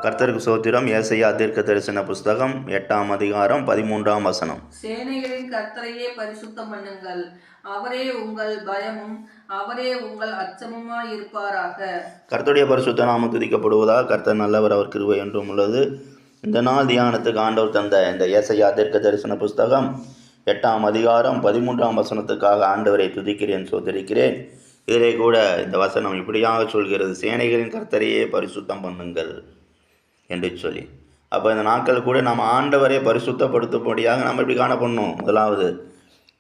கர்த்தருக்கு சோத்திரம். ஏசாயா தீர்க்க தரிசன புஸ்தகம் 8ஆம் அதிகாரம் 13ஆம் வசனம். சேனைகளின் கர்த்தரையே பரிசுத்தம் பண்ணுங்கள், அவரே உங்கள் பயமும் அவரே உங்கள் அச்சமுமாய் இருப்பாராக. கர்த்தருடைய பரிசுத்த நாமம் துதிக்கப்படுவதா. கர்த்தர் நல்லவர், அவர் கிருபை என்றும் உள்ளது. இந்த நாள் தியானத்துக்கு ஆண்டவர் தந்த இந்த ஏசாயா தீர்க்க தரிசன புஸ்தகம் 8ஆம் அதிகாரம் 13ஆம் வசனத்துக்காக ஆண்டவரை துதிக்கிறேன், சோதரிக்கிறேன். இதிலே கூட இந்த வசனம் இப்படியாக சொல்கிறது, சேனைகளின் கர்த்தரையே பரிசுத்தம் பண்ணுங்கள் என்று சொல்லி. அப்போ இந்த நாட்கள் கூட நம்ம ஆண்டவரை பரிசுத்தப்படுத்தும்படியாக நம்ம எப்படி காணப்படணும்? முதலாவது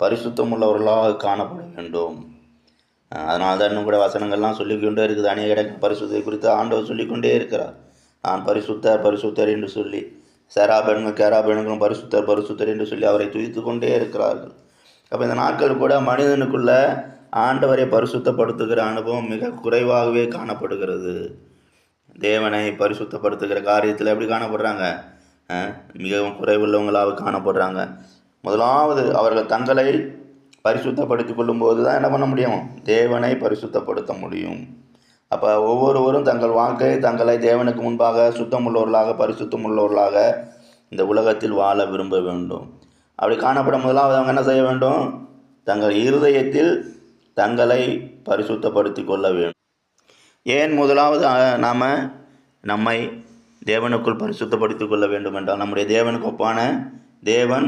பரிசுத்தம் உள்ளவர்களாக காணப்பட வேண்டும். அதனால தான் இன்னும் கூட வசனங்கள்லாம் சொல்லிக்கொண்டே இருக்குது. அநேக இடங்கள் பரிசுத்தை குறித்து ஆண்டவர் சொல்லிக்கொண்டே இருக்கிறார். நான் பரிசுத்தர் பரிசுத்தர் என்று சொல்லி, செராபெண்களும் கேராபெண்களும் பரிசுத்தர் பரிசுத்தர் என்று சொல்லி அவரை துதித்து கொண்டே இருக்கிறார்கள். அப்போ இந்த நாட்கள் கூட மனிதனுக்குள்ள ஆண்டவரை பரிசுத்தப்படுத்துகிற அனுபவம் மிக குறைவாகவே காணப்படுகிறது. தேவனை பரிசுத்தப்படுத்துகிற காரியத்தில் எப்படி காணப்படுறாங்க? மிகவும் குறைவுள்ளவங்களாக காணப்படுறாங்க. முதலாவது அவர்கள் தங்களை பரிசுத்தப்படுத்தி கொள்ளும்போது தான் என்ன பண்ண முடியும்? தேவனை பரிசுத்தப்படுத்த முடியும். அப்போ ஒவ்வொருவரும் தங்கள் வாழ்க்கையை தங்களை தேவனுக்கு முன்பாக சுத்தமுள்ளவர்களாக பரிசுத்தமுள்ளவர்களாக இந்த உலகத்தில் வாழ விரும்ப வேண்டும். அப்படி காணப்பட முதலாவது அவங்க என்ன செய்ய வேண்டும்? தங்கள் இருதயத்தில் தங்களை பரிசுத்தப்படுத்தி கொள்ள வேண்டும். ஏன் முதலாவது நாம் நம்மை தேவனுக்குள் பரிசுத்தப்படுத்தி கொள்ள வேண்டும் என்றால், நம்முடைய தேவனுக்கு ஒப்பான தேவன்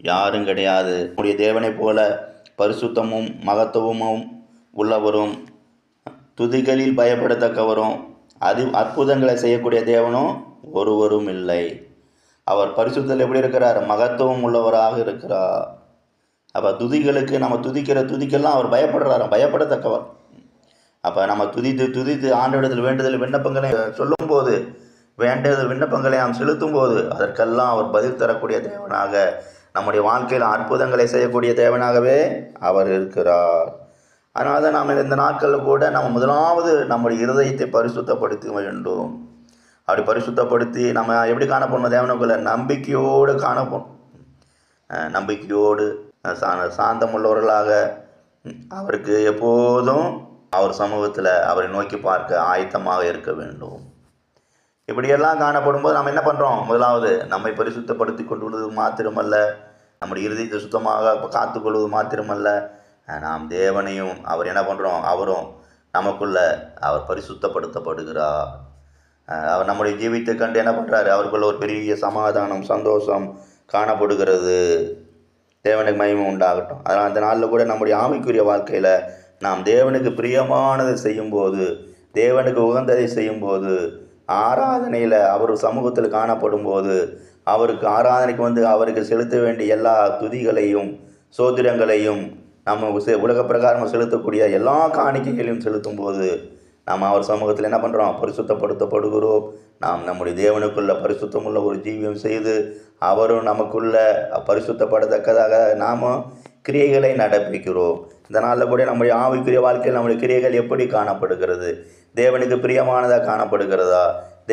யாரும் கிடையாது. நம்முடைய தேவனைப் போல பரிசுத்தமும் மகத்துவமும் உள்ளவரும் துதிகளில் பயப்படத்தக்கவரும் அற்புதங்களை செய்யக்கூடிய தேவனும் ஒருவரும் இல்லை. அவர் பரிசுத்தத்தில் எப்படி இருக்கிறார்? மகத்துவம் உள்ளவராக இருக்கிறார். அப்போ துதிகளுக்கு நம்ம துதிக்கிற துதிக்கெல்லாம் அவர் பயப்படத்தக்கவர். அப்போ நம்ம துதித்து ஆண்டவரிடத்தில் வேண்டுதல் விண்ணப்பங்களை சொல்லும்போது, வேண்டுதல் விண்ணப்பங்களை நாம் செலுத்தும் போது அதற்கெல்லாம் அவர் பதில் தரக்கூடிய தேவனாக, நம்முடைய வாழ்க்கையில் அற்புதங்களை செய்யக்கூடிய தேவனாகவே அவர் இருக்கிறார். அதனால தான் நாம் இந்த நாட்களில் கூட நம்ம முதலாவது நம்முடைய இருதயத்தை பரிசுத்தப்படுத்த வேண்டும். அப்படி பரிசுத்தப்படுத்தி நம்ம எப்படி காணப்படணும்? தேவனுக்குள்ள நம்பிக்கையோடு காணப்படும். நம்பிக்கையோடு சாந்தம் உள்ளவர்களாக அவருக்கு எப்போதும் அவர் சமூகத்தில் அவரை நோக்கி பார்க்க ஆயத்தமாக இருக்க வேண்டும். இப்படியெல்லாம் காணப்படும் போது நம்ம என்ன பண்ணுறோம்? முதலாவது நம்மை பரிசுத்தப்படுத்தி கொள்வது மாத்திரமல்ல, நம்முடைய இருதயத்தை சுத்தமாக காத்துக்கொள்வது மாத்திரமல்ல, நாம் தேவனையும் அவர் என்ன பண்ணுறோம்? அவரும் நமக்குள்ள அவர் பரிசுத்தப்படுத்தப்படுகிறார். அவர் நம்முடைய ஜீவித்தை கண்டு என்ன பண்ணுறாரு? அவருக்குள்ள ஒரு பெரிய சமாதானம் சந்தோஷம் காணப்படுகிறது. தேவனுக்கு மகிமை உண்டாகட்டும். அதனால் அந்த நாளில் கூட நம்முடைய ஆவிக்குரிய வாழ்க்கையில் நாம் தேவனுக்கு பிரியமானதை செய்யும்போது, தேவனுக்கு உகந்ததை செய்யும்போது, ஆராதனையில் அவர் சமூகத்தில் காணப்படும் போது, அவருக்கு ஆராதனைக்கு அவருக்கு செலுத்த வேண்டிய எல்லா துதிகளையும் சோத்திரங்களையும் நம்ம உலக பிரகாரம் செலுத்தக்கூடிய எல்லா காணிக்கைகளையும் செலுத்தும் போது நாம் அவர் சமூகத்தில் என்ன பண்ணுறோம்? பரிசுத்தப்படுத்தப்படுகிறோம். நாம் நம்முடைய தேவனுக்குள்ள பரிசுத்தமுள்ள ஒரு ஜீவியம் செய்து அவரும் நமக்குள்ள பரிசுத்தப்படத்தக்கதாக நாம் கிரியைகளை நடப்பிக்கிறோம். இந்த நாளில் கூட நம்முடைய ஆவிக்குரிய வாழ்க்கையில் நம்முடைய கிரியைகள் எப்படி காணப்படுகிறது? தேவனுக்கு பிரியமானதாக காணப்படுகிறதா?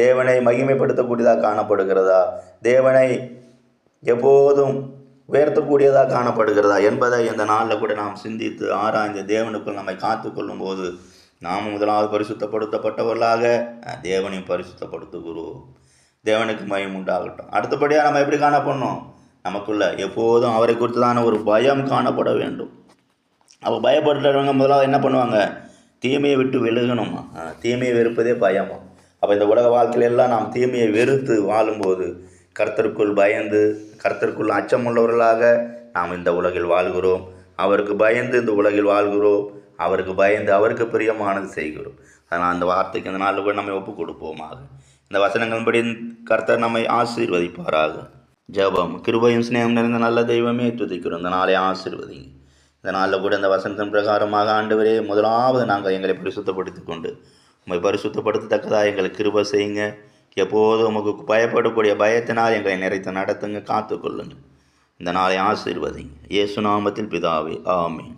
தேவனை மகிமைப்படுத்தக்கூடியதாக காணப்படுகிறதா? தேவனை எப்போதும் உயர்த்தக்கூடியதாக காணப்படுகிறதா என்பதை இந்த நாளில் கூட நாம் சிந்தித்து ஆராய்ந்து தேவனுக்குள் நம்மை காத்து கொள்ளும் போது நாம் முதலாவது பரிசுத்தப்படுத்தப்பட்டவர்களாக தேவனையும் பரிசுத்தப்படுத்துகிறோம். தேவனுக்கு மகிமை உண்டாகட்டும். அடுத்தபடியாக நம்ம எப்படி காணப்படணும்? நமக்குள்ள எப்போதும் அவரை குறித்துதான ஒரு பயம் காணப்பட வேண்டும். அப்போ பயப்படுறவங்க முதலாவது என்ன பண்ணுவாங்க? தீமையை விட்டு விலகணும். தீமையை வெறுப்பதே பயமா. அப்போ இந்த உலக வாழ்க்கையிலெல்லாம் நாம் தீமையை வெறுத்து வாழும்போது கர்த்தருக்குள் பயந்து கர்த்தருக்குள் அச்சமுள்ளவர்களாக நாம் இந்த உலகில் வாழ்கிறோம். அவருக்கு பயந்து இந்த உலகில் வாழ்கிறோம். அவருக்கு பயந்து அவருக்கு பிரியமானது செய்கிறோம். அதனால் அந்த வார்த்தைக்கு இந்த நாளில் கூட நம்மை ஒப்பு கொடுப்போமாக. இந்த வசனங்களின்படி கர்த்தர் நம்மை ஆசீர்வதிப்பாராக. ஜெபம். கிருபையும் சிநேகம் நிறைந்த நல்ல தெய்வமே, துதிக்கிறோம். இந்த நாளை ஆசீர்வதிங்க. இந்த நாளில் கூட இந்த வசனத்தின் பிரகாரமாக ஆண்டவரே, முதலாவது நாங்கள் எங்களை பரிசுத்தப்படுத்தி கொண்டு உண்மை பரிசுத்தப்படுத்தத்தக்கதாக எங்களுக்கு கிருபை செய்யுங்க. எப்போதும் உமக்கு பயப்படக்கூடிய பயத்தினால் எங்களை நிறைத்து நடத்துங்க, காத்துக்கொள்ளுங்க. இந்த நாளை ஆசீர்வதிங்க. இயேசு நாமத்தில் பிதாவே, ஆமென்.